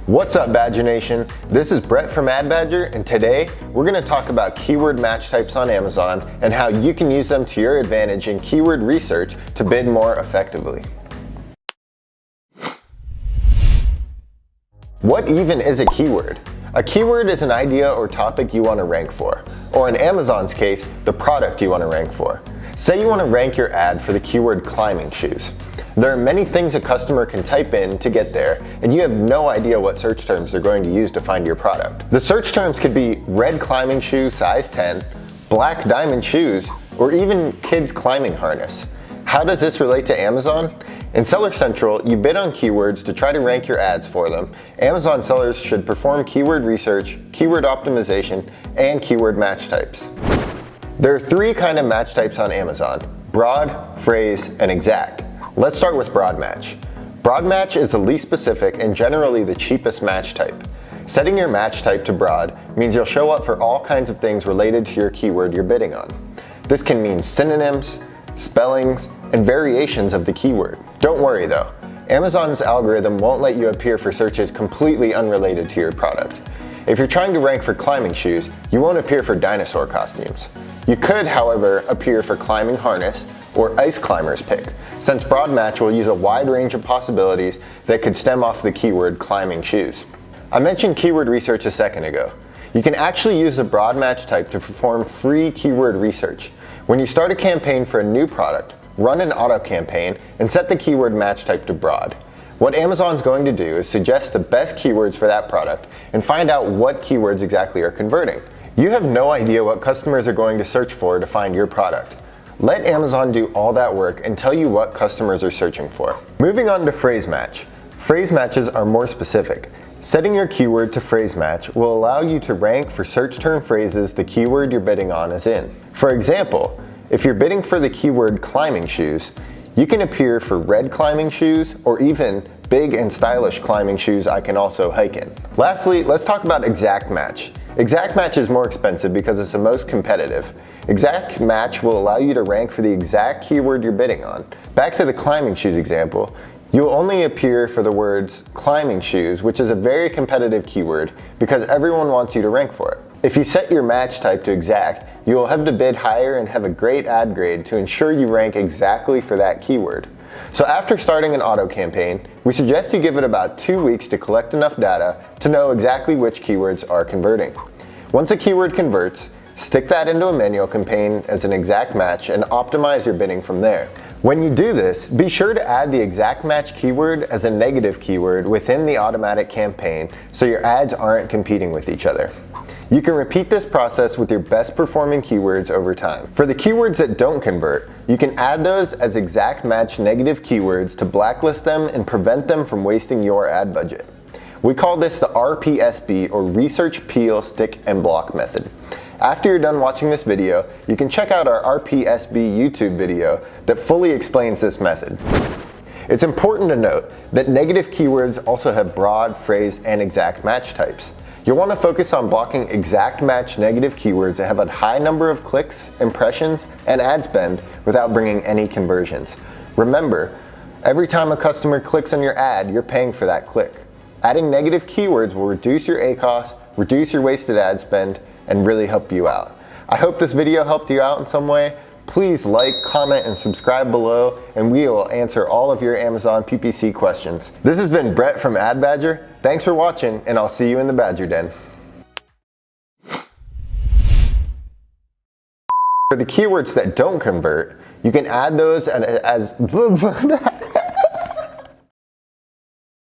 What's up, Badger Nation? This is Brett from Ad Badger, and today we're going to talk about keyword match types on Amazon and how you can use them to your advantage in keyword research to bid more effectively. What even is a keyword? A keyword is an idea or topic you want to rank for, or in Amazon's case, the product you want to rank for. Say you want to rank your ad for the keyword climbing shoes. There are many things a customer can type in to get there, and you have no idea what search terms they're going to use to find your product. The search terms could be red climbing shoe size 10, black diamond shoes, or even kids climbing harness. How does this relate to Amazon? In Seller Central, you bid on keywords to try to rank your ads for them. Amazon sellers should perform keyword research, keyword optimization, and keyword match types. There are three kinds of match types on Amazon: broad, phrase, and exact. Let's start with broad match. Broad match is the least specific and generally the cheapest match type. Setting your match type to broad means you'll show up for all kinds of things related to your keyword you're bidding on. This can mean synonyms, spellings, and variations of the keyword. Don't worry though, Amazon's algorithm won't let you appear for searches completely unrelated to your product. If you're trying to rank for climbing shoes, you won't appear for dinosaur costumes. You could, however, appear for climbing harness or ice climber's pick, since broad match will use a wide range of possibilities that could stem off the keyword climbing shoes. I mentioned keyword research a second ago. You can actually use the broad match type to perform free keyword research. When you start a campaign for a new product, run an auto campaign and set the keyword match type to broad. What Amazon's going to do is suggest the best keywords for that product and find out what keywords exactly are converting. You have no idea what customers are going to search for to find your product. Let Amazon do all that work and tell you what customers are searching for. Moving on to phrase match. Phrase matches are more specific. Setting your keyword to phrase match will allow you to rank for search term phrases the keyword you're bidding on is in. For example, if you're bidding for the keyword climbing shoes, you can appear for red climbing shoes or even big and stylish climbing shoes I can also hike in. Lastly, let's talk about exact match. Exact match is more expensive because it's the most competitive. Exact match will allow you to rank for the exact keyword you're bidding on. Back to the climbing shoes example, you will only appear for the words climbing shoes, which is a very competitive keyword because everyone wants you to rank for it. If you set your match type to exact, you will have to bid higher and have a great ad grade to ensure you rank exactly for that keyword. So after starting an auto campaign, we suggest you give it about 2 weeks to collect enough data to know exactly which keywords are converting. Once a keyword converts, stick that into a manual campaign as an exact match and optimize your bidding from there. When you do this, be sure to add the exact match keyword as a negative keyword within the automatic campaign so your ads aren't competing with each other. You can repeat this process with your best performing keywords over time. For the keywords that don't convert, you can add those as exact match negative keywords to blacklist them and prevent them from wasting your ad budget. We call this the RPSB, or Research, Peel, Stick, and Block method. After you're done watching this video, you can check out our RPSB YouTube video that fully explains this method. It's important to note that negative keywords also have broad, phrase, and exact match types. You'll want to focus on blocking exact match negative keywords that have a high number of clicks, impressions, and ad spend without bringing any conversions. Remember, every time a customer clicks on your ad, you're paying for that click. Adding negative keywords will reduce your ACoS, reduce your wasted ad spend, and really help you out. I hope this video helped you out in some way. Please like, comment, and subscribe below, and we will answer all of your Amazon PPC questions. This has been Brett from Ad Badger. Thanks for watching, and I'll see you in the Badger Den. For the keywords that don't convert, you can add those as